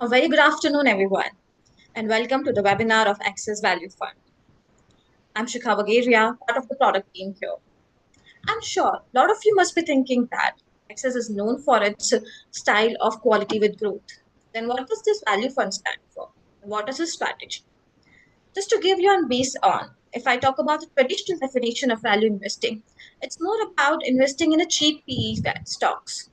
A very good afternoon, everyone, and welcome to the webinar of Access Value Fund. I'm Shikha Bagaria, part of the product team here. I'm sure a lot of you must be thinking that Access is known for its style of quality with growth. Then what does this value fund stand for? What is its strategy? Just to give you a base on, if I talk about the traditional definition of value investing, it's more about investing in a cheap PE stocks.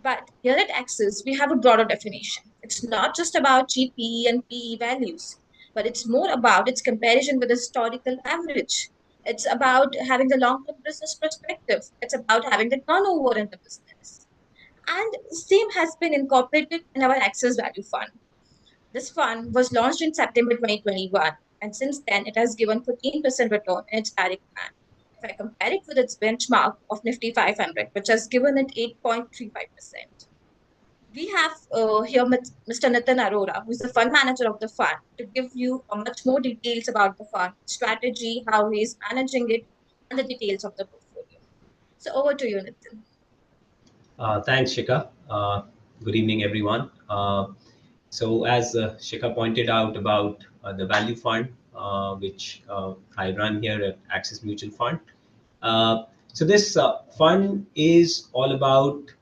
But here at Axis, we have a broader definition. It's not just about GPE and PE values, but it's more about its comparison with the historical average. It's about having the long-term business perspective. It's about having the turnover in the business. And the same has been incorporated in our Access Value Fund. This fund was launched in September 2021, and since then it has given 14% return in its direct plan. If I compare it with its benchmark of Nifty 500, which has given it 8.35%. We have here Mr. Nitin Arora, who is the fund manager of the fund, to give you much more details about the fund strategy, how he is managing it, and the details of the portfolio. So over to you, Nitin. Thanks, Shikha. Good evening, everyone. So as Shikha pointed out about the value fund, which I run here at Axis Mutual Fund. So this fund is all about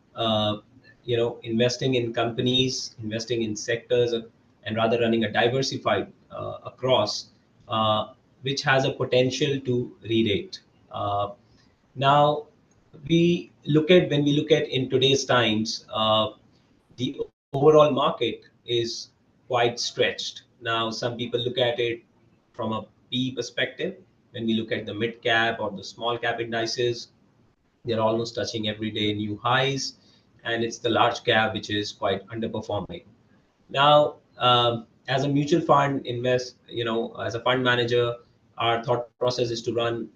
investing in companies, investing in sectors, and rather running a diversified across, which has a potential to re-rate. Now, when we look at in today's times, the overall market is quite stretched. Now, some people look at it from a PE perspective. When we look at the mid cap or the small cap indices, they're almost touching everyday new highs, and it's the large cap which is quite underperforming. Now, as a mutual fund as a fund manager, our thought process is to run,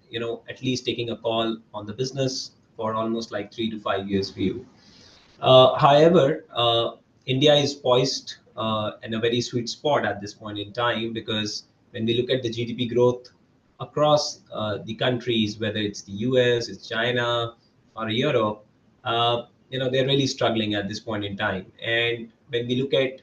at least taking a call on the business for almost like 3 to 5 years view. However, India is poised in a very sweet spot at this point in time, because when we look at the GDP growth across the countries, whether it's the US, it's China, or Europe, they're really struggling at this point in time. And when we look at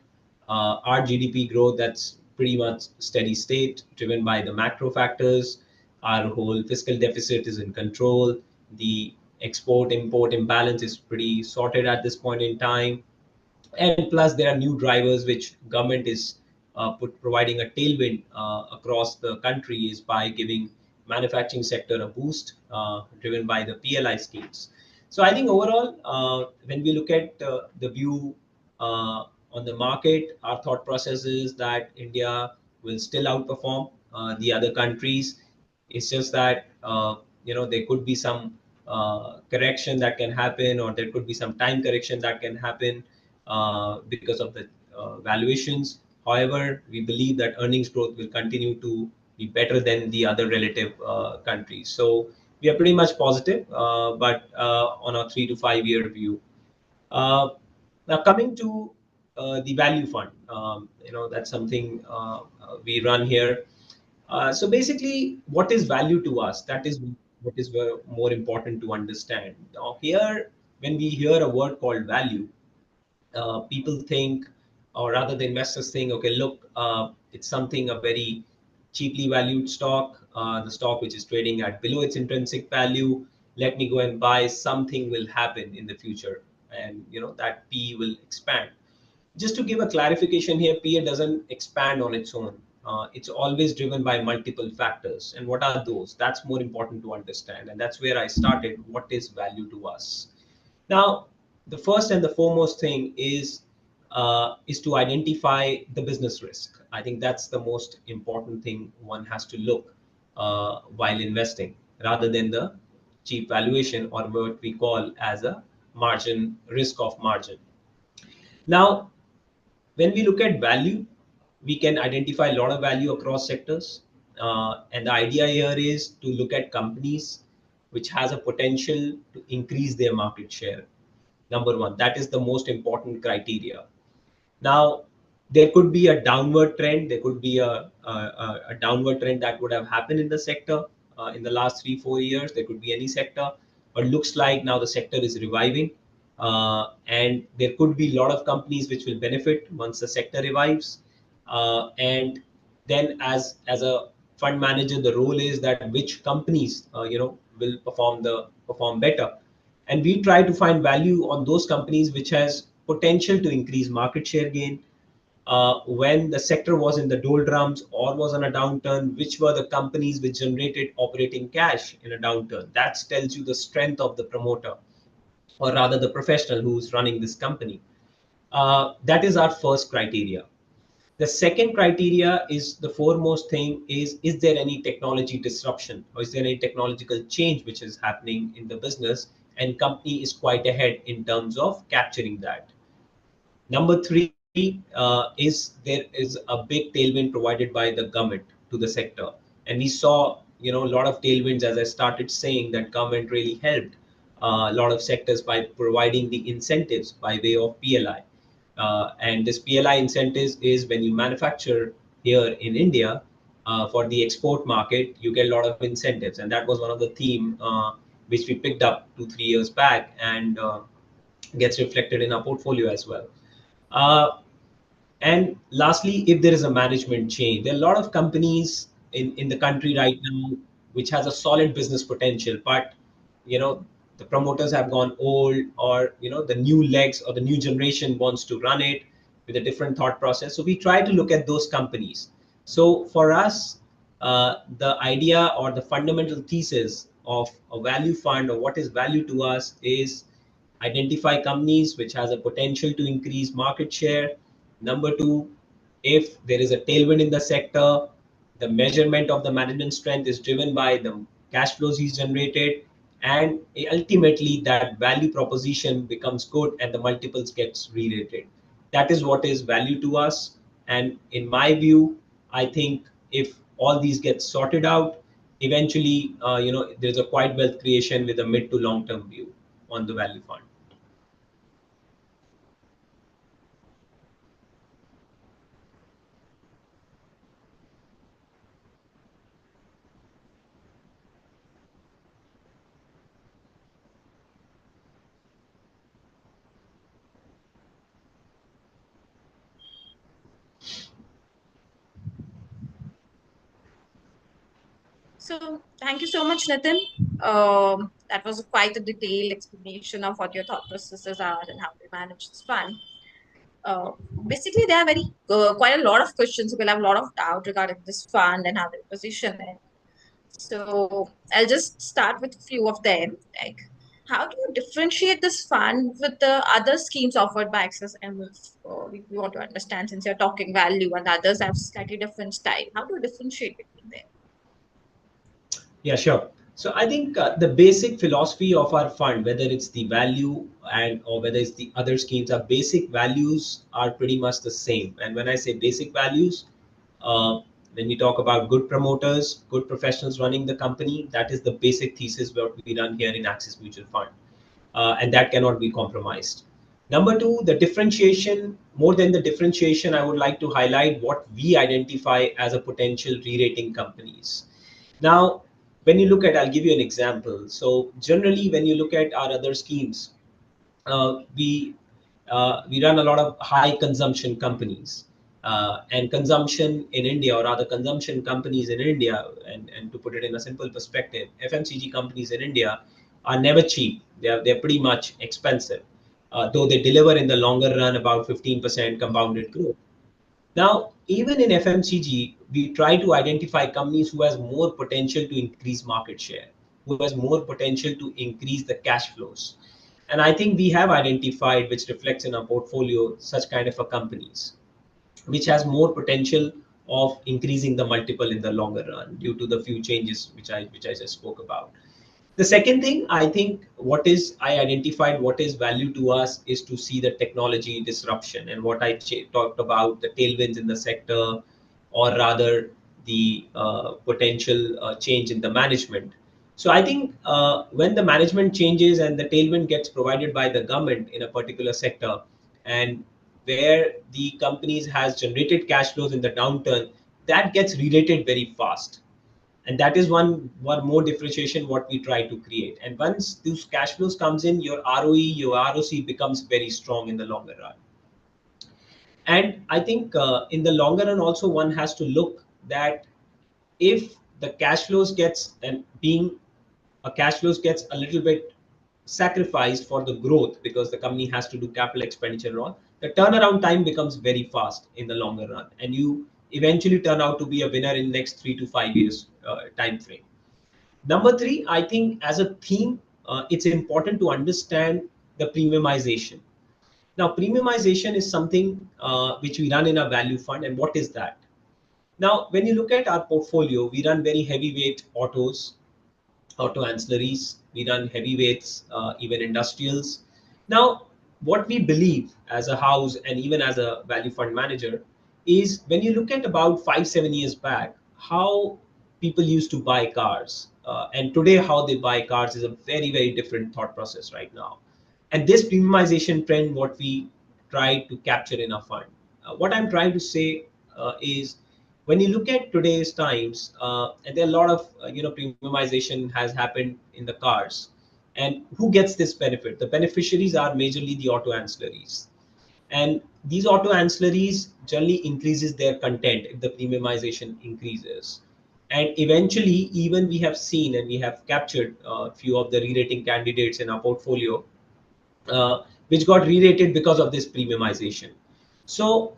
our GDP growth, that's pretty much steady state, driven by the macro factors. Our whole fiscal deficit is in control. The export-import imbalance is pretty sorted at this point in time. And plus, there are new drivers which government is providing a tailwind across the country is by giving manufacturing sector a boost, driven by the PLI schemes. So I think overall, when we look at the view on the market, our thought process is that India will still outperform the other countries. It's just that there could be some correction that can happen, or there could be some time correction that can happen because of the valuations. However, we believe that earnings growth will continue to be better than the other relative countries. So we are pretty much positive, but on a 3 to 5 year view. Now coming to the value fund, that's something we run here. So basically, what is value to us? That is what is more important to understand. Now here, when we hear a word called value, people think, or rather the investors think, okay, look, it's something a very cheaply valued stock, the stock which is trading at below its intrinsic value. Let me go and buy, something will happen in the future, and that PE will expand. Just to give a clarification here, PE doesn't expand on its own. It's always driven by multiple factors. And what are those? That's more important to understand. And that's where I started. What is value to us? Now, the first and the foremost thing is to identify the business risk. I think that's the most important thing one has to look while investing, rather than the cheap valuation, or what we call as a margin, risk of margin. Now, when we look at value, we can identify a lot of value across sectors. And the idea here is to look at companies which has a potential to increase their market share. Number one, that is the most important criteria. Now, there could be a downward trend. There could be a downward trend that would have happened in the sector in the last 3 4 years. There could be any sector, but looks like now the sector is reviving. and there could be a lot of companies which will benefit once the sector revives. And then, as a fund manager, the role is that which companies will perform better, and we try to find value on those companies which has potential to increase market share gain. When the sector was in the doldrums or was on a downturn, which were the companies which generated operating cash in a downturn? That tells you the strength of the promoter, or rather the professional who's running this company. That is our first criteria. The second criteria is the foremost thing: is there any technology disruption, or is there any technological change which is happening in the business, and company is quite ahead in terms of capturing that. Number three is there is a big tailwind provided by the government to the sector, and we saw a lot of tailwinds, as I started saying, that government really helped a lot of sectors by providing the incentives by way of PLI. And this PLI incentives is when you manufacture here in India for the export market, you get a lot of incentives, and that was one of the theme which we picked up 2 3 years back, and gets reflected in our portfolio as well. Uh, and lastly, if there is a management change, there are a lot of companies in the country right now which has a solid business potential, but you know the promoters have gone old, or the new legs or the new generation wants to run it with a different thought process. So we try to look at those companies. So for us, the idea or the fundamental thesis of a value fund, or what is value to us, is identify companies which has a potential to increase market share. Number two, if there is a tailwind in the sector, the measurement of the management strength is driven by the cash flows he's generated, and ultimately that value proposition becomes good and the multiples gets re-rated. That is what is value to us. And in my view, I think if all these get sorted out, eventually, there's a quite wealth creation with a mid to long term view on the value fund. So, thank you so much, Nitin. That was quite a detailed explanation of what your thought processes are and how we manage this fund. Uh, Basically, there are quite a lot of questions. We'll have a lot of doubt regarding this fund and how they position it. So, I'll just start with a few of them. Like, how do you differentiate this fund with the other schemes offered by Access? And we want to understand, since you're talking value and others have slightly different style. How do you differentiate between them? Yeah, sure. So I think the basic philosophy of our fund, whether it's the value and or whether it's the other schemes, our basic values are pretty much the same. And when I say basic values, uh, when we talk about good promoters, good professionals running the company, that is the basic thesis what we run here in Axis Mutual Fund, and that cannot be compromised. Number two, the differentiation. More than the differentiation, I would like to highlight what we identify as a potential re-rating companies. Now, when you look at, I'll give you an example. So generally, when you look at our other schemes, we run a lot of high consumption companies, and consumption in India, or rather consumption companies in India, and to put it in a simple perspective, FMCG companies in India are never cheap. They're pretty much expensive, though they deliver in the longer run about 15% compounded growth. Now, even in FMCG, we try to identify companies who has more potential to increase market share, who has more potential to increase the cash flows. And I think we have identified, which reflects in our portfolio, such kind of a companies, which has more potential of increasing the multiple in the longer run due to the few changes which I just spoke about. The second thing, I think, what is I identified what is value to us is to see the technology disruption, and what I talked about, the tailwinds in the sector, or rather the potential change in the management. So I think when the management changes and the tailwind gets provided by the government in a particular sector, and where the companies has generated cash flows in the downturn, that gets related very fast. And that is one more differentiation what we try to create. And once those cash flows comes in, your ROE, your ROC becomes very strong in the longer run. And I think in the longer run also one has to look that if the cash flows gets and being a cash flows gets a little bit sacrificed for the growth because the company has to do capital expenditure and all, the turnaround time becomes very fast in the longer run, and you eventually turn out to be a winner in next 3 to 5 years time frame. Number three, I think as a theme, it's important to understand the premiumization. Now, premiumization is something which we run in a value fund, and what is that? Now, when you look at our portfolio, we run very heavyweight autos, auto ancillaries, we run heavyweights, even industrials. Now, what we believe as a house and even as a value fund manager is when you look at about 5 7 years back, how people used to buy cars, and today how they buy cars is a very different thought process right now. And this premiumization trend, what we try to capture in our fund. What I'm trying to say is when you look at today's times, and there are a lot of premiumization has happened in the cars, and who gets this benefit? The beneficiaries are majorly the auto ancillaries, and these auto ancillaries generally increases their content if the premiumization increases. And eventually, even we have seen and we have captured a few of the re-rating candidates in our portfolio, which got re-rated because of this premiumization. So,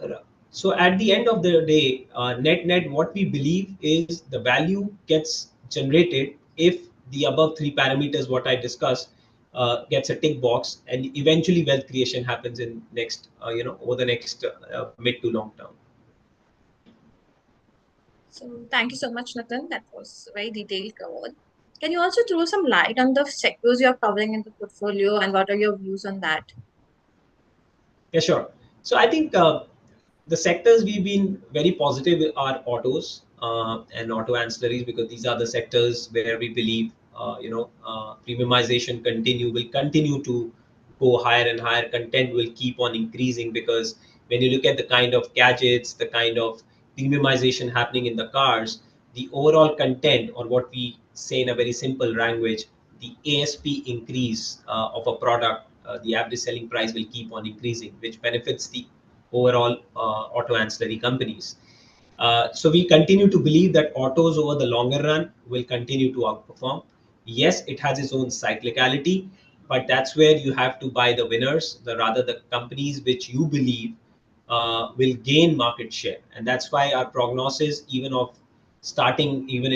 so at the end of the day, net, what we believe is the value gets generated if the above three parameters what I discussed gets a tick box, and eventually wealth creation happens in next, over the next mid to long term. So thank you so much, Nathan. That was very detailed covered. Can you also throw some light on the sectors you're covering in the portfolio and what are your views on that? Yeah, sure. So I think the sectors we've been very positive are autos and auto ancillaries, because these are the sectors where we believe premiumization will continue to go higher and higher. Content will keep on increasing because when you look at the kind of gadgets, the kind of premiumization happening in the cars, the overall content, or what we say in a very simple language, the ASP increase of a product, the average selling price will keep on increasing, which benefits the overall auto ancillary companies. So we continue to believe that autos over the longer run will continue to outperform. Yes, it has its own cyclicality, but that's where you have to buy the winners, the rather the companies which you believe will gain market share. And that's why our prognosis, even in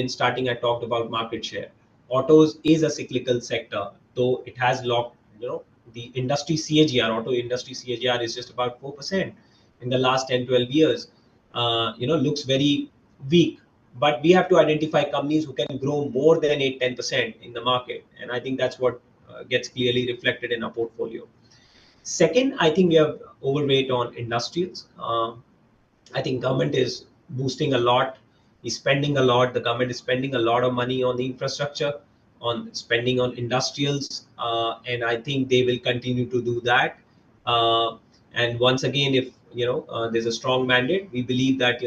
starting, I talked about market share. Autos is a cyclical sector, though it has locked, the industry CAGR, auto industry CAGR is just about 4% in the last 10 12 years. Looks very weak, but we have to identify companies who can grow more than 8 10% in the market. And I think that's what gets clearly reflected in our portfolio. Second, I think we have overweight on industrials. I think government is boosting a lot, is spending a lot. The government is spending a lot of money on the infrastructure, on spending on industrials, and I think they will continue to do that. And once again, if there's a strong mandate, we believe that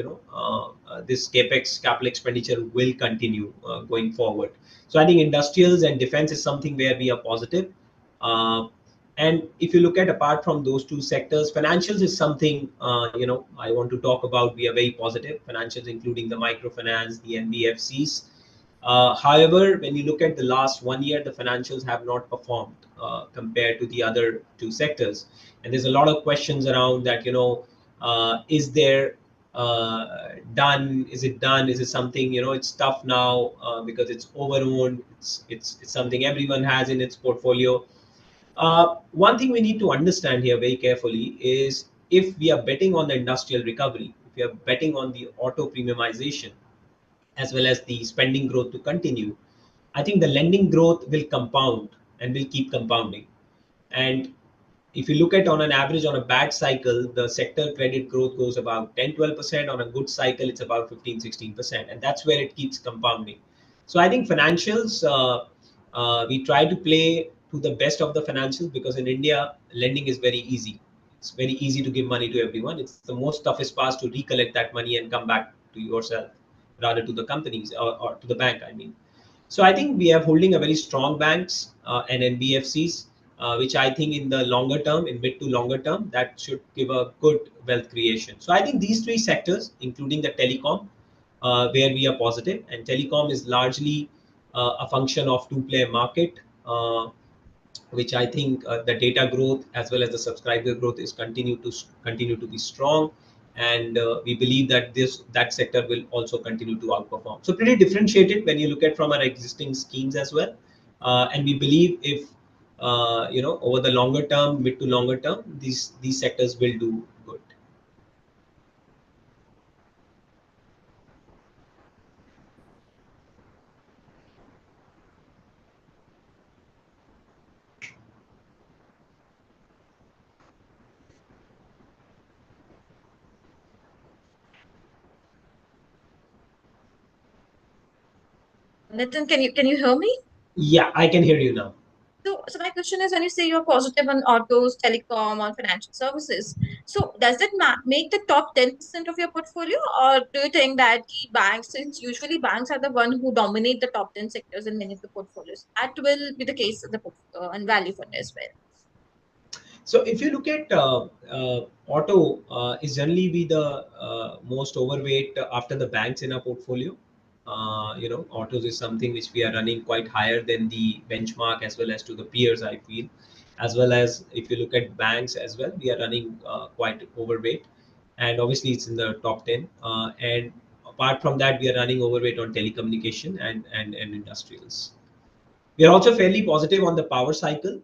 this capex capital expenditure will continue going forward. So I think industrials and defense is something where we are positive. Uh, and if you look at apart from those two sectors, financials is something I want to talk about. We are very positive. Financials, including the microfinance, the NBFCs. However, when you look at the last 1 year, the financials have not performed compared to the other two sectors. And there's a lot of questions around that. Is there done? Is it done? Is it something? It's tough now because it's over-owned. It's something everyone has in its portfolio. One thing we need to understand here very carefully is if we are betting on the industrial recovery, if we are betting on the auto premiumization, as well as the spending growth to continue, I think the lending growth will compound and will keep compounding. And if you look at on an average on a bad cycle, the sector credit growth goes about 10 12%. On a good cycle, it's about 15 16%. And that's where it keeps compounding. So I think financials, we try to play to the best of the financials because in India, lending is very easy. It's very easy to give money to everyone. It's the most toughest part to recollect that money and come back to yourself, rather to the companies, or to the bank, I mean. So I think we are holding a very strong banks and NBFCs, which I think in the longer term, in mid to longer term, that should give a good wealth creation. So I think these three sectors, including the telecom, where we are positive, and telecom is largely a function of two-player market. Which I think the data growth as well as the subscriber growth is continue to be strong, and we believe that this that sector will also continue to outperform. So pretty differentiated when you look at from our existing schemes as well, and we believe if over the longer term, mid to longer term, these sectors will do good. Nitin, can you hear me? Yeah, I can hear you now. So my question is, when you say you're positive on autos, telecom, on financial services, so does it make the top 10% of your portfolio, or do you think that the banks, since usually banks are the one who dominate the top 10 sectors in many of the portfolios, that will be the case in the and value fund as well? So if you look at auto, is generally be the most overweight after the banks in our portfolio. Autos is something which we are running quite higher than the benchmark as well as to the peers, I feel. As well as if you look at banks as well, we are running quite overweight, and obviously it's in the top 10. And apart from that, we are running overweight on telecommunication and industrials. We are also fairly positive on the power cycle,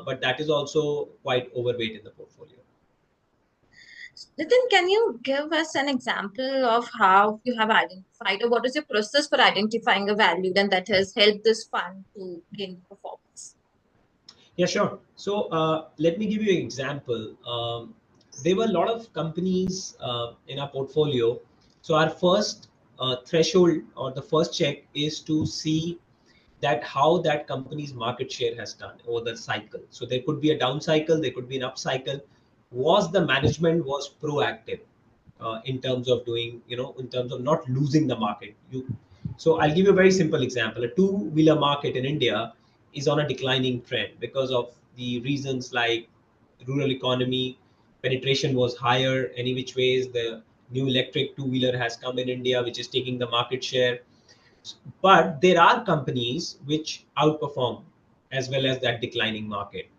but that is also quite overweight in the portfolio. Nitin, can you give us an example of how you have identified, or what is your process for identifying a value then that has helped this fund to gain performance? Yeah, sure. So let me give you an example. There were a lot of companies in our portfolio. So our first threshold or the first check is to see that how that company's market share has done over the cycle. So there could be a down cycle, there could be an up cycle. Was the management was proactive in terms of doing, in terms of not losing the market? So I'll give you a very simple example. A two-wheeler market in India is on a declining trend because of the reasons like rural economy, penetration was higher any which ways. The new electric two-wheeler has come in India, which is taking the market share. But there are companies which outperform as well as that declining market.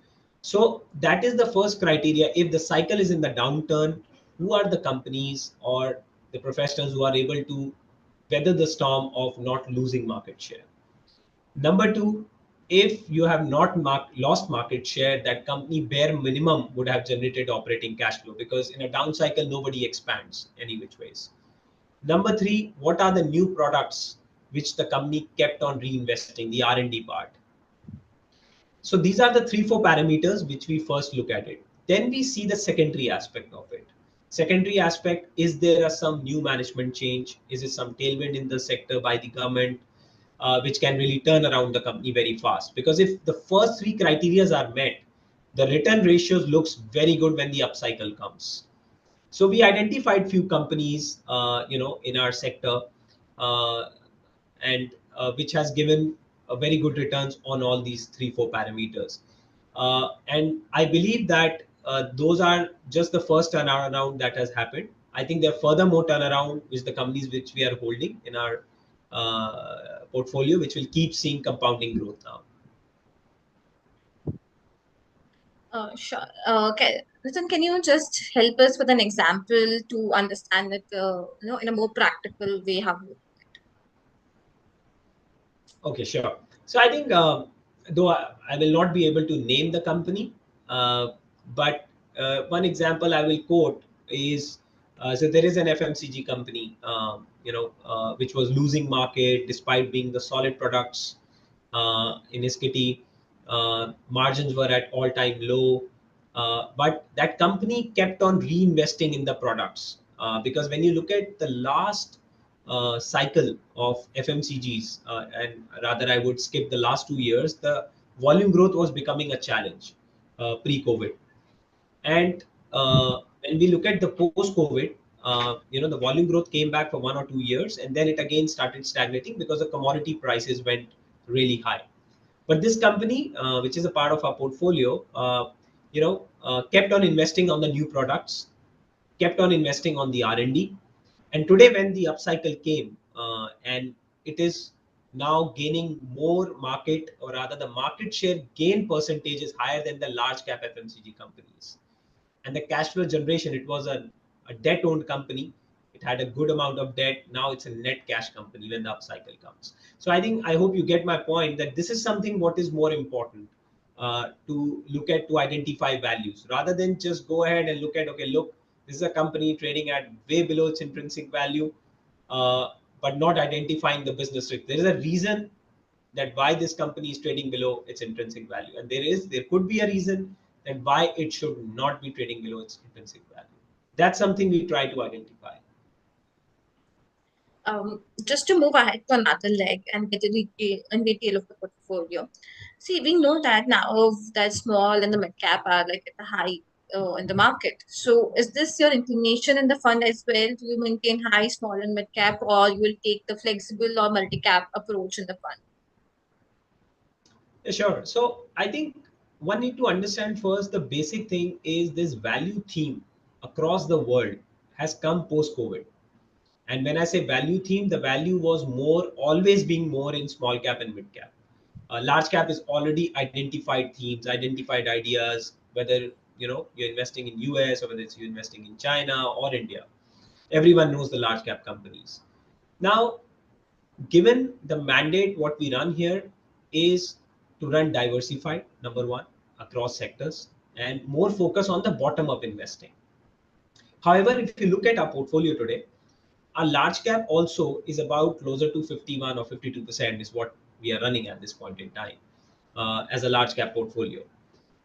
So that is the first criteria. If the cycle is in the downturn, who are the companies or the professionals who are able to weather the storm of not losing market share? Number two, if you have not lost market share, that company bare minimum would have generated operating cash flow, because in a down cycle nobody expands any which ways. Number three, what are the new products which the company kept on reinvesting, the R&D part? So these are the 3 4 parameters which we first look at it. Then we see the secondary aspect of it. Secondary aspect, is there some new management change? Is it some tailwind in the sector by the government, which can really turn around the company very fast? Because if the first three criterias are met, the return ratios looks very good when the upcycle comes. So we identified few companies, in our sector, uh, and which has given a very good returns on all these 3 4 parameters. And I believe that those are just the first turnaround that has happened. I think there are further more turnaround which the companies which we are holding in our portfolio, which will keep seeing compounding growth now. Sure. Okay. Listen, can you just help us with an example to understand it, in a more practical way? How? Okay, sure. So I think, though I will not be able to name the company, but one example I will quote is, so there is an FMCG company, which was losing market despite being the solid products in its kitty. Margins were at all-time low, but that company kept on reinvesting in the products, because when you look at the last cycle of FMCGs, and rather I would skip the last 2 years, the volume growth was becoming a challenge pre-COVID. And when we look at the post-COVID, the volume growth came back for 1 or 2 years, and then it again started stagnating because the commodity prices went really high. But this company, which is a part of our portfolio, kept on investing on the new products, kept on investing on the R&D. And today, when the upcycle came, and it is now gaining more market, or rather, the market share gain percentage is higher than the large cap FMCG companies. And the cash flow generation, it was a debt owned company. It had a good amount of debt. Now it's a net cash company when the upcycle comes. So I hope you get my point, that this is something what is more important to look at, to identify values, rather than just go ahead and look at, okay, look, this is a company trading at way below its intrinsic value, uh, but not identifying the business risk. There is a reason that why this company is trading below its intrinsic value, and there could be a reason that why it should not be trading below its intrinsic value. That's something we try to identify. Just to move ahead to another leg and get in detail of the portfolio. See, we know that now that small and the mid cap are like at the high in the market. So, is this your inclination in the fund as well? Do you maintain high, small, and mid cap, or you will take the flexible or multi cap approach in the fund? Yeah, sure. So I think one need to understand first, the basic thing is this value theme across the world has come post COVID. And when I say value theme, the value was more always being more in small cap and mid cap. Large cap is already identified themes, identified ideas, whether you're investing in US or whether it's you're investing in China or India. Everyone knows the large cap companies. Now, given the mandate, what we run here is to run diversified, number one, across sectors, and more focus on the bottom up investing. However, if you look at our portfolio today, our large cap also is about closer to 51 or 52% is what we are running at this point in time, as a large cap portfolio.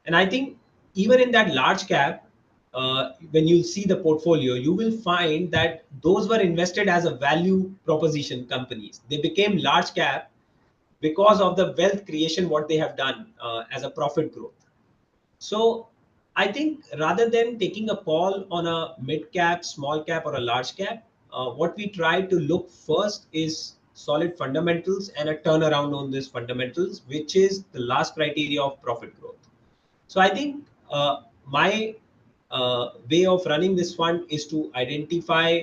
And I think even in that large cap, when you see the portfolio, you will find that those were invested as a value proposition companies. They became large cap because of the wealth creation, what they have done as a profit growth. So I think rather than taking a call on a mid cap, small cap, or a large cap, what we try to look first is solid fundamentals and a turnaround on these fundamentals, which is the last criteria of profit growth. So I think my way of running this fund is to identify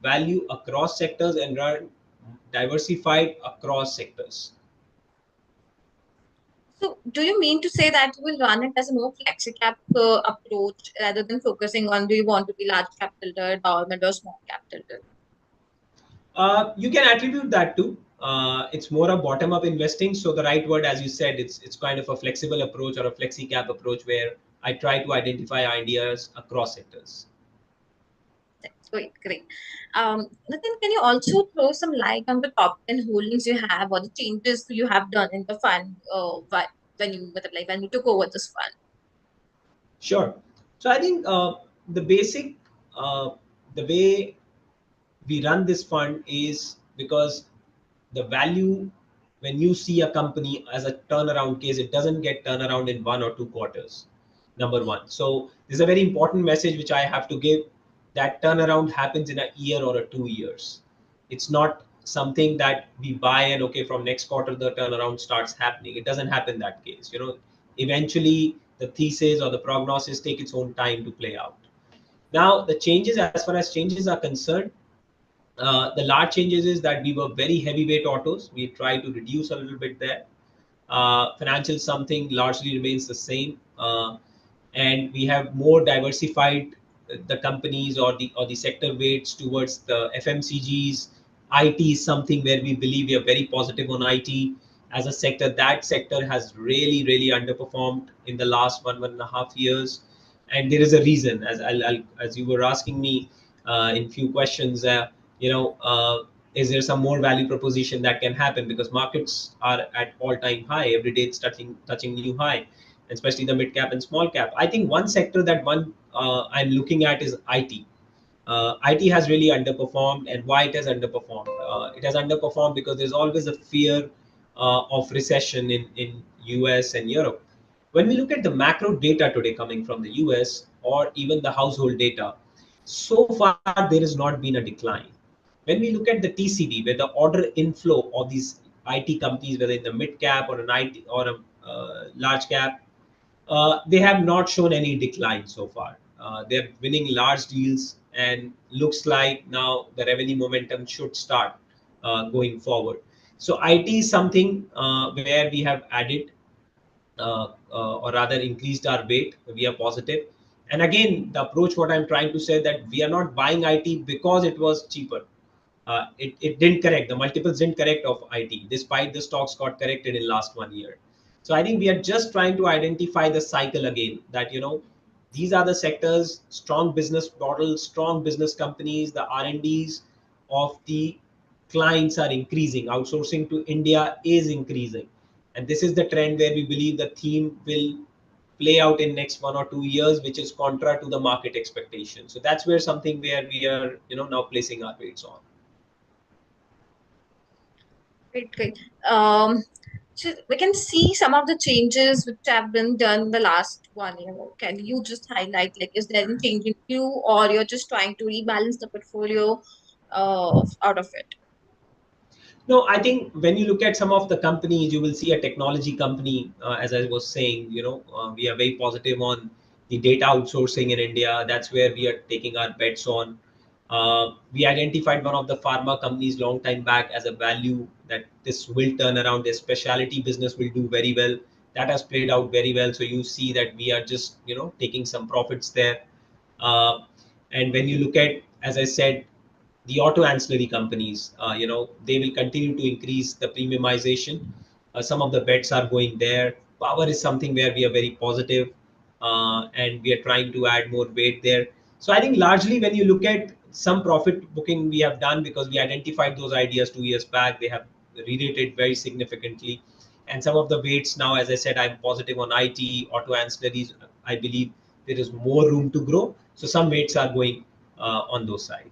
value across sectors and run diversified across sectors. So, do you mean to say that you will run it as a more flexi cap approach rather than focusing on do you want to be large cap tilted or mid or small cap tilted? You can attribute that to it's more a bottom up investing. So the right word, as you said, it's kind of a flexible approach or a flexi cap approach where I try to identify ideas across sectors. That's great, great. Nitin, can you also throw some light on the top 10 holdings you have or the changes you have done in the fund when when you took over this fund? Sure. So I think the basic uh, the way we run this fund is because the value, when you see a company as a turnaround case, it doesn't get turned around in 1 or 2 quarters, number one. So this is a very important message which I have to give, that turnaround happens in a year or 2 years. It's not something that we buy and okay, from next quarter the turnaround starts happening. It doesn't happen that case. Eventually the thesis or the prognosis take its own time to play out. Now the changes, as far as changes are concerned, the large changes is that we were very heavyweight autos. We try to reduce a little bit there. Financial something largely remains the same, and we have more diversified the companies or the sector weights towards the FMCGs. IT is something where we believe we are very positive on IT as a sector. That sector has really underperformed in the last 1.5 years, and there is a reason. As you were asking me in few questions, is there some more value proposition that can happen, because markets are at all-time high every day, it's touching new high, especially the mid cap and small cap. I think one sector that one I'm looking at is IT. IT has really underperformed, and why it has underperformed? It has underperformed because there's always a fear of recession in US and Europe. When we look at the macro data today coming from the US or even the household data, So far there has not been a decline. When we look at the TCV, where the order inflow of these IT companies, whether in the mid cap or an IT or a large cap, they have not shown any decline so far. They're winning large deals, and looks like now the revenue momentum should start going forward. So IT is something where we have added or rather increased our weight. We are positive. And again, the approach, what I'm trying to say, that we are not buying IT because it was cheaper. It didn't correct. The multiples didn't correct of IT, despite the stocks got corrected in last 1 year. So I think we are just trying to identify the cycle again. That these are the sectors, strong business models, strong business companies. The R&Ds of the clients are increasing. Outsourcing to India is increasing, and this is the trend where we believe the theme will play out in next 1 or 2 years, which is contra to the market expectation. So that's where something where we are now placing our weights on. Great, great. Um, so we can see some of the changes which have been done in the last 1 year. Can you just highlight, like, is there any change in you, or you're just trying to rebalance the portfolio out of it? No, I think when you look at some of the companies, you will see a technology company. As I was saying, we are very positive on the data outsourcing in India. That's where we are taking our bets on. We identified one of the pharma companies long time back as a value that this will turn around. Their specialty business will do very well. That has played out very well. So you see that we are just taking some profits there. Uh, and when you look at, as I said, the auto ancillary companies, they will continue to increase the premiumization. Some of the bets are going there. Power is something where we are very positive, and we are trying to add more weight there. So I think largely when you look at some profit booking we have done, because we identified those ideas 2 years back, they have re-rated very significantly. And some of the weights now, as I said, I'm positive on IT, auto ancillaries. I believe there is more room to grow. So some weights are going on those sides.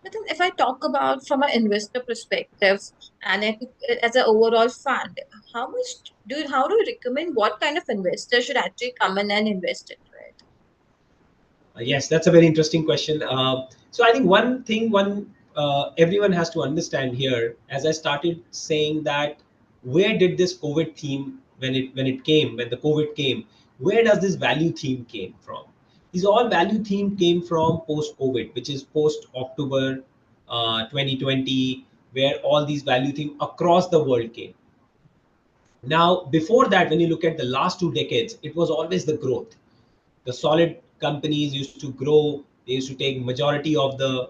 But then if I talk about from an investor perspective, and if, as an overall fund, how do you recommend what kind of investor should actually come in and invest into it? Yes, that's a very interesting question. So I think one thing, everyone has to understand here, as I started saying that, where did this COVID theme, when the COVID came, where does this value theme came from? These all value theme came from post COVID, which is post October 2020, where all these value theme across the world came. Now, before that, when you look at the last 2 decades, it was always the growth. The solid companies used to grow. They used to take majority of the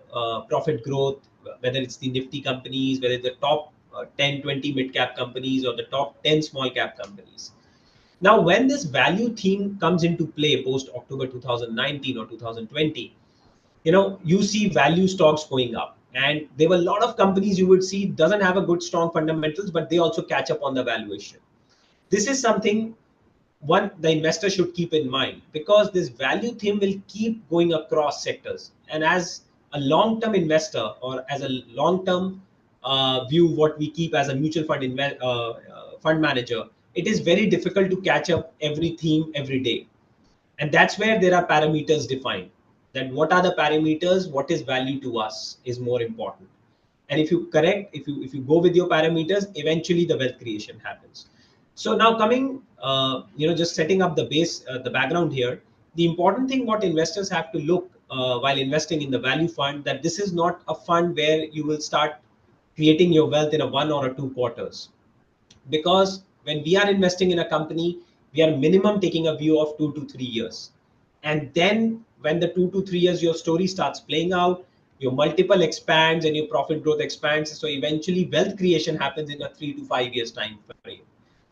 profit growth, whether it's the nifty companies, whether it's the top 10 20 mid cap companies, or the top 10 small cap companies. Now when this value theme comes into play post October 2019 or 2020, you see value stocks going up, and there were a lot of companies you would see doesn't have a good strong fundamentals, but they also catch up on the valuation. This is something one the investor should keep in mind, because this value theme will keep going across sectors. And as a long term investor, or as a long term view, what we keep as a mutual fund manager, it is very difficult to catch up every theme every day. And that's where there are parameters defined, that what are the parameters, what is value to us is more important. And if you go with your parameters, eventually the wealth creation happens. So now coming, just setting up the base, the background here, the important thing what investors have to look while investing in the value fund, that this is not a fund where you will start creating your wealth in a 1 or 2 quarters. Because when we are investing in a company, we are minimum taking a view of 2 to 3 years. And then when the 2 to 3 years your story starts playing out, your multiple expands and your profit growth expands, so eventually wealth creation happens in a 3 to 5 years time frame.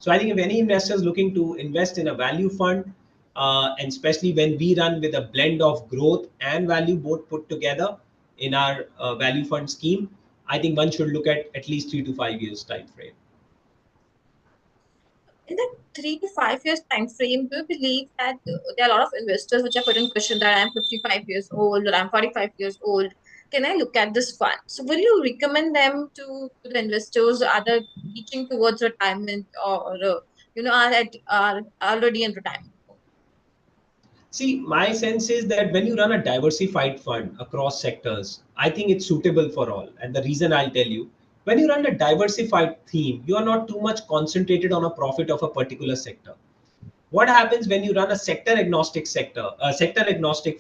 So I think if any investor is looking to invest in a value fund, and especially when we run with a blend of growth and value both put together in our value fund scheme, I think one should look at least 3 to 5 years time frame. In that 3 to 5 years time frame, do you believe that there are a lot of investors which are put in question that I'm 55 years old or I'm 45 years old? Can I look at this fund? So, will you recommend them to the investors either reaching towards retirement or are already in retirement? See, my sense is that when you run a diversified fund across sectors, I think it's suitable for all. And the reason I'll tell you, when you run a diversified theme, you are not too much concentrated on a profit of a particular sector. What happens when you run a sector agnostic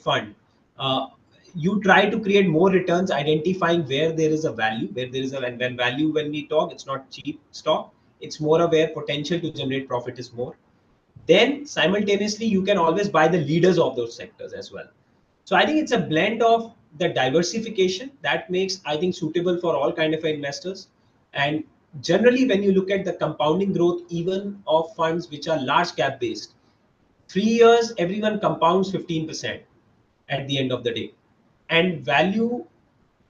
fund? Uh, you try to create more returns, identifying where there is a value, where there is a, and when value, when we talk, it's not cheap stock, it's more of where potential to generate profit is more. Then simultaneously you can always buy the leaders of those sectors as well. So I think it's a blend of the diversification that makes, I think, suitable for all kind of investors. And generally when you look at the compounding growth even of funds which are large cap based, 3 years everyone compounds 15% at the end of the day, and value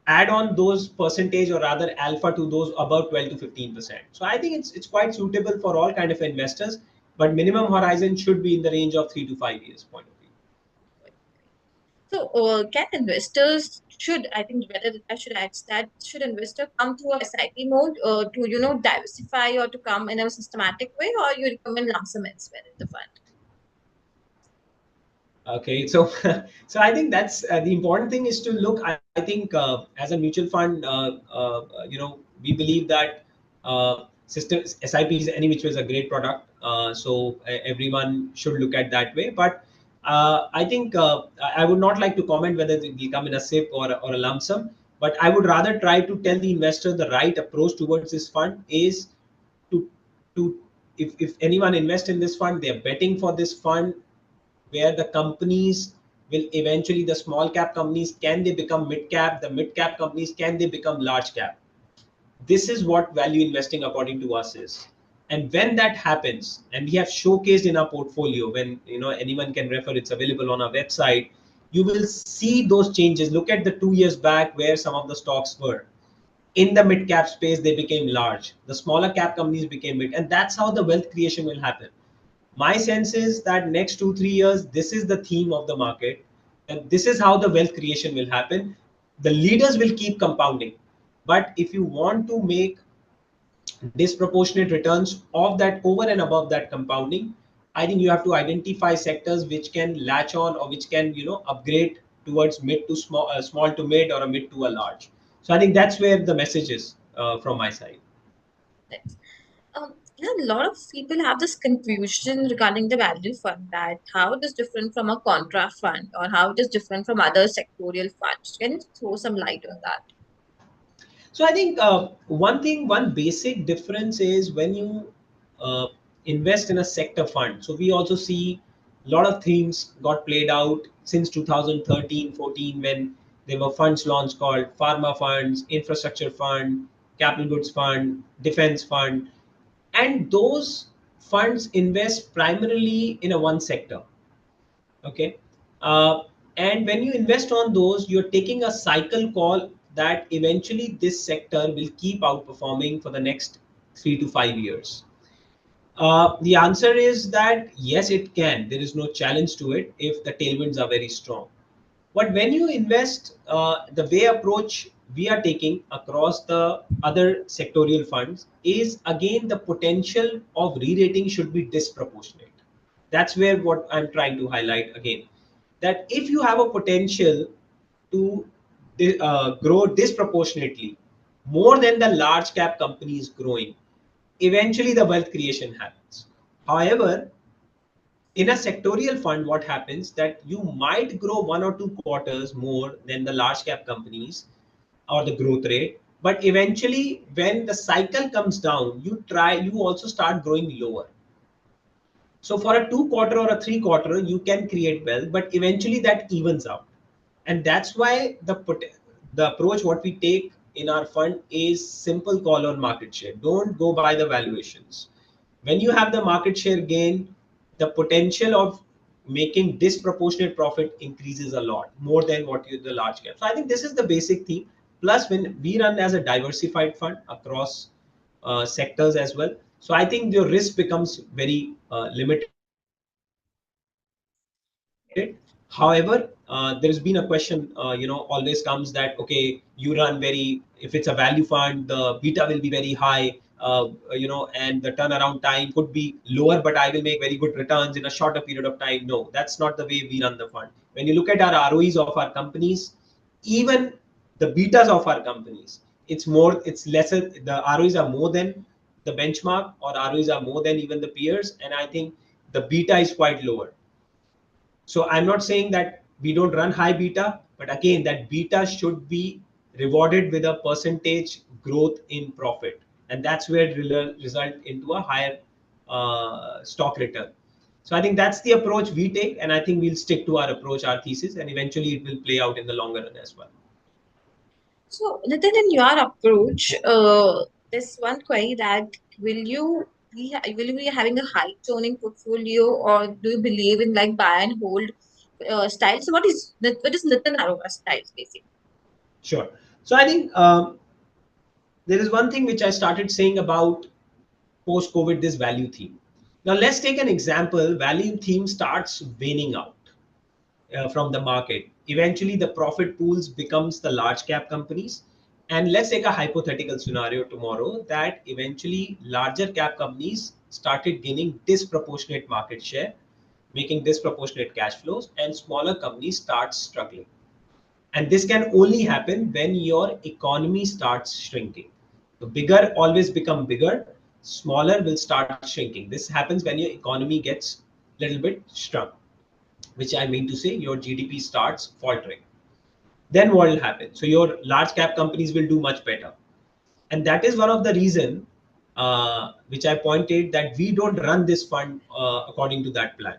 add on those percentage, or rather alpha, to those about 12 to 15%. So I think it's quite suitable for all kind of investors, but minimum horizon should be in the range of 3 to 5 years point of view. So, can investors should I think whether I should ask that should investor come to a SIP mode to diversify or to come in a systematic way, or you recommend lump sum elsewhere in the fund? Okay, so so I think that's the important thing is to look. I think as a mutual fund, we believe that system SIPs any which was a great product. So everyone should look at that way. But I think I would not like to comment whether it will come in a SIP or a lump sum. But I would rather try to tell the investor the right approach towards this fund is to to if anyone invest in this fund, they are betting for this fund where the companies will eventually, the small cap companies, can they become mid cap, the mid cap companies, can they become large cap. This is what value investing according to us is. And when that happens, and we have showcased in our portfolio, when anyone can refer, it's available on our website, you will see those changes. Look at the 2 years back where some of the stocks were in the mid cap space, they became large, the smaller cap companies became mid, and that's how the wealth creation will happen. My sense is that next 2 3 years, this is the theme of the market, and this is how the wealth creation will happen. The leaders will keep compounding, but if you want to make disproportionate returns of that over and above that compounding, I think you have to identify sectors which can latch on, or which can upgrade towards mid to small, small to mid, or a mid to a large. So I think that's where the message is from my side. Thanks. A lot of people have this confusion regarding the value fund, that how it is different from a contra fund or how it is different from other sectorial funds. Can you throw some light on that? So I think one basic difference is when you uh, invest in a sector fund. So we also see a lot of themes got played out since 2013, 14, when there were funds launched called pharma funds, infrastructure fund, capital goods fund, defense fund, and those funds invest primarily in a one sector. Okay. uh, and when you invest on those, you're taking a cycle call that eventually this sector will keep outperforming for the next 3 to 5 years. The answer is that yes, it can. There is no challenge to it if the tailwinds are very strong. But when you invest, the way approach we are taking across the other sectorial funds is again the potential of re-rating should be disproportionate. That's where what I'm trying to highlight again. That if you have a potential to grow disproportionately more than the large cap companies growing, eventually the wealth creation happens. However, in a sectorial fund, what happens that you might grow 1 or 2 quarters more than the large cap companies or the growth rate, but eventually when the cycle comes down, you also start growing lower. So for a 2 quarter or a 3 quarter, you can create wealth, but eventually that evens out. And that's why the approach what we take in our fund is simple call on market share. Don't go by the valuations. When you have the market share gain, the potential of making disproportionate profit increases a lot more than what you the large cap. So I think this is the basic theme. Plus, when we run as a diversified fund across sectors as well, so I think your risk becomes very limited. However, there has been a question, always comes that okay, you run very, if it's a value fund, the beta will be very high. and the turnaround time could be lower, but I will make very good returns in a shorter period of time. No, that's not the way we run the fund. When you look at our ROEs of our companies, even the betas of our companies, it's lesser. The ROEs are more than the benchmark, or ROEs are more than even the peers, and I think the beta is quite lower. So I'm not saying that we don't run high beta, but again, that beta should be rewarded with a percentage growth in profit, and that's where it will result into a higher stock return. So I think that's the approach we take, and I think we'll stick to our approach, our thesis, and eventually it will play out in the longer run as well. So, Nitin, in your approach, this one query that will you be having a high toning portfolio, or do you believe in like buy and hold style? So, what is Nitin Aroga's style basically? Sure. So I think there is one thing which I started saying about post COVID, this value theme. Now let's take an example. Value theme starts waning out from the market. Eventually, the profit pools becomes the large cap companies. And let's take a hypothetical scenario tomorrow that eventually larger cap companies started gaining disproportionate market share, making disproportionate cash flows, and smaller companies start struggling. And this can only happen when your economy starts shrinking. The bigger always become bigger, smaller will start shrinking. This happens when your economy gets a little bit shrunk, which I mean to say your GDP starts faltering. Then what will happen? So your large cap companies will do much better. And that is one of the reason which I pointed that we don't run this fund according to that plan.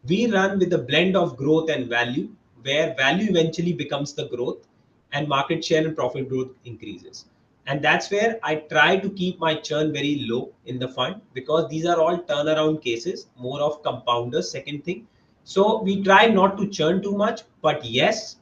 We run with a blend of growth and value, where value eventually becomes the growth and market share and profit growth increases. And that's where I try to keep my churn very low in the fund, because these are all turnaround cases, more of compounders, second thing. So we try not to churn too much, but yes,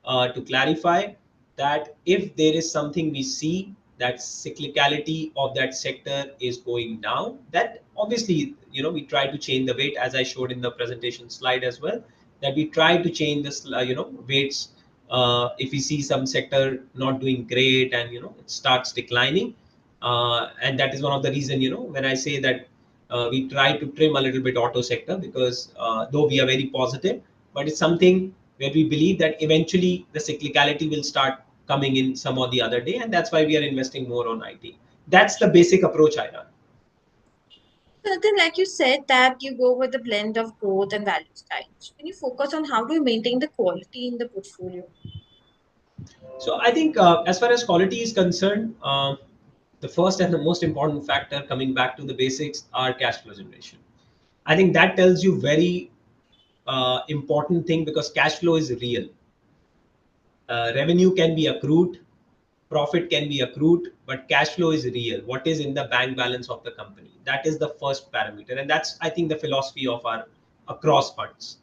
to clarify that if there is something we see that cyclicality of that sector is going down, that obviously, we try to change the weight, as I showed in the presentation slide as well, that we try to change this, weights. If we see some sector not doing great and, it starts declining, and that is one of the reason, when I say that we try to trim a little bit auto sector, because though we are very positive, but it's something where we believe that eventually the cyclicality will start coming in some or the other day, and that's why we are investing more on IT. That's the basic approach I run. So, Nitin, like you said, that you go with a blend of growth and value styles. Can you focus on how do you maintain the quality in the portfolio? So I think as far as quality is concerned, the first and the most important factor, coming back to the basics, are cash flow generation. I think that tells you very important thing, because cash flow is real. Revenue can be accrued, profit can be accrued, but cash flow is real. What is in the bank balance of the company? That is the first parameter, and that's, I think, the philosophy of our across funds.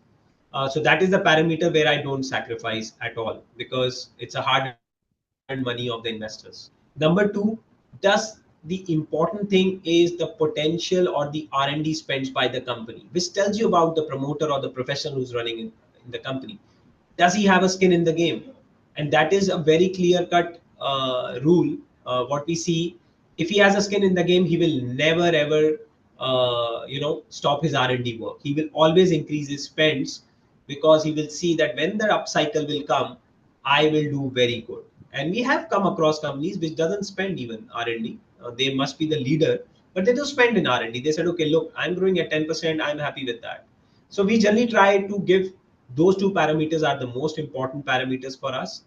So that is the parameter where I don't sacrifice at all, because it's a hard-earned money of the investors. Number two, does the important thing is the potential or the R&D spends by the company, which tells you about the promoter or the professional who's running in the company. Does he have a skin in the game? And that is a very clear cut rule. What we see, if he has a skin in the game, he will never ever stop his R&D work. He will always increase his spends, because he will see that when the upcycle will come, I will do very good. And we have come across companies which doesn't spend even R&D. They must be the leader, but they do spend in R&D. They said, okay, look, I'm growing at 10%, I'm happy with that. So we generally try to give those two parameters are the most important parameters for us.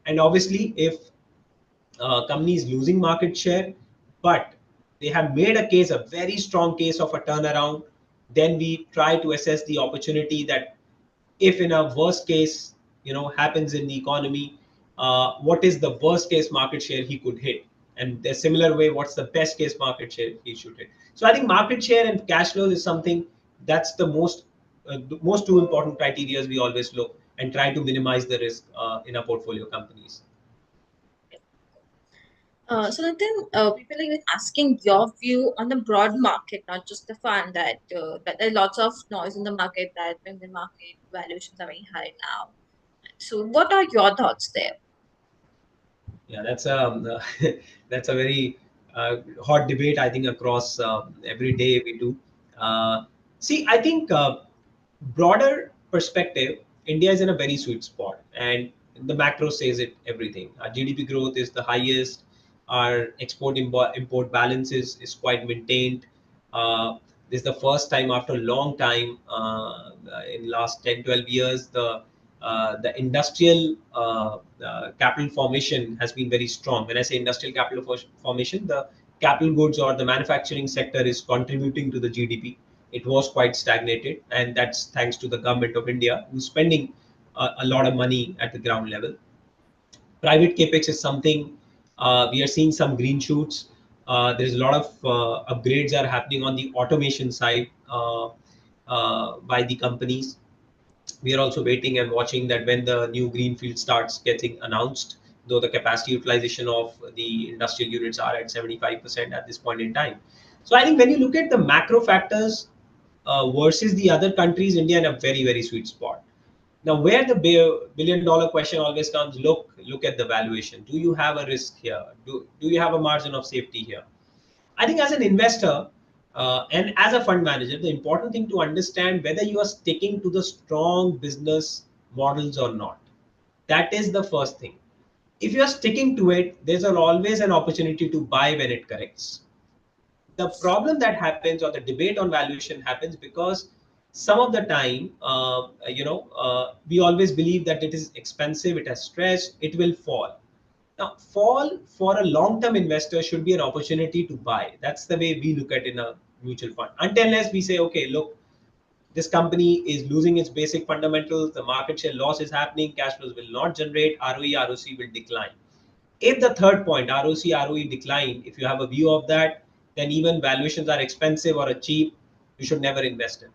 And obviously, if company is losing market share, but they have made a case, a very strong case of a turnaround, then we try to assess the opportunity that if in a worst case, happens in the economy, what is the worst case market share he could hit? And the similar way, what's the best case market share he should hit? So I think market share and cash flow is something that's the most two important criteria we always look and try to minimize the risk in our portfolio companies. So Nitin, people are even asking your view on the broad market, not just the fund. That there are lots of noise in the market that when the market valuations are very high now. So, what are your thoughts there? Yeah, that's that's a very hot debate, I think, across every day we do. Uh, See, I think broader perspective, India is in a very sweet spot, and the macro says it everything. Our GDP growth is the highest. Our import balance is quite maintained. This is the first time after a long time, in last 10, 12 years, the industrial capital formation has been very strong. When I say industrial capital formation, the capital goods or the manufacturing sector is contributing to the GDP. It was quite stagnated, and that's thanks to the government of India, who's spending a lot of money at the ground level. Private capex is something we are seeing some green shoots. There's a lot of upgrades are happening on the automation side by the companies. We are also waiting and watching that when the new greenfield starts getting announced, though the capacity utilization of the industrial units are at 75% at this point in time. So I think when you look at the macro factors versus the other countries, India in a very, very sweet spot. Now, where the billion dollar question always comes, look at the valuation. Do you have a risk here? Do you have a margin of safety here? I think as an investor and as a fund manager, the important thing to understand whether you are sticking to the strong business models or not. That is the first thing. If you are sticking to it, there's always an opportunity to buy when it corrects. The problem that happens, or the debate on valuation happens, because some of the time, we always believe that it is expensive, it has stress, it will fall. Now, fall for a long-term investor should be an opportunity to buy. That's the way we look at in a mutual fund. Until unless we say, okay, look, this company is losing its basic fundamentals, the market share loss is happening, cash flows will not generate, ROE, ROC will decline. If the third point, ROC, ROE decline, if you have a view of that, then even valuations are expensive or cheap, you should never invest in.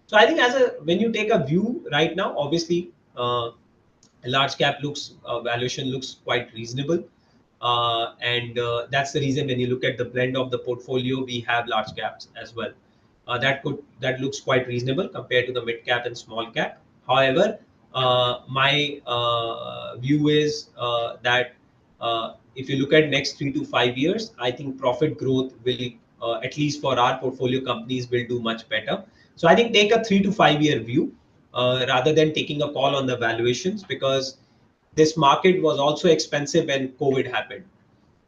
So I think when you take a view right now, obviously, a large cap valuation looks quite reasonable, and that's the reason when you look at the blend of the portfolio, we have large caps as well. That looks quite reasonable compared to the mid cap and small cap. However, my view is that if you look at next 3 to 5 years, I think profit growth will, at least for our portfolio companies, will do much better. So I think take a 3 to 5 year view rather than taking a call on the valuations, because this market was also expensive when COVID happened,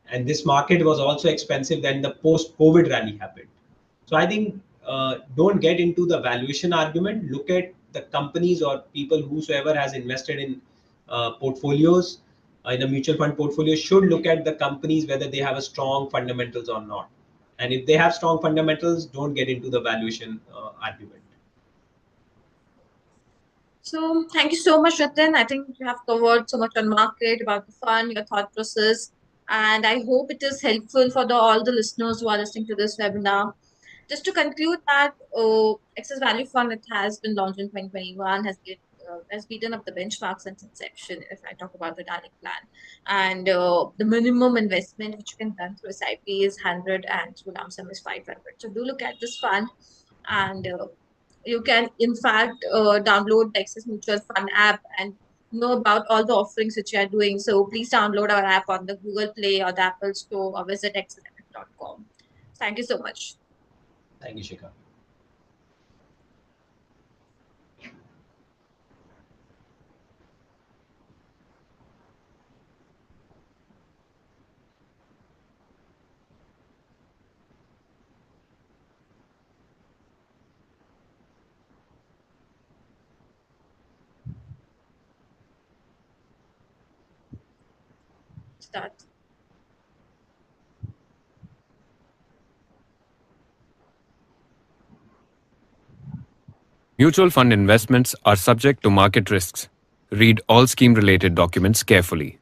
and this market was also expensive when the post-COVID rally happened. So I think don't get into the valuation argument. Look at the companies or people whosoever has invested in portfolios in a mutual fund portfolio should look at the companies whether they have a strong fundamentals or not. And if they have strong fundamentals, don't get into the valuation argument. So thank you so much, Ratan. I think you have covered so much on market, about the fund, your thought process, and I hope it is helpful for all the listeners who are listening to this webinar. Just to conclude that Access Value Fund, it has been launched in 2021, has beaten up the benchmark since inception. If I talk about the direct plan, and the minimum investment which you can done through SIP is 100, and through lump sum is 500. So do look at this fund, and you can in fact download the Access Mutual Fund app and know about all the offerings which you are doing. So please download our app on the Google Play or the Apple Store, or visit accessmf.com. Thank you so much. Thank you, Shikha. Start. Mutual fund investments are subject to market risks. Read all scheme related documents carefully.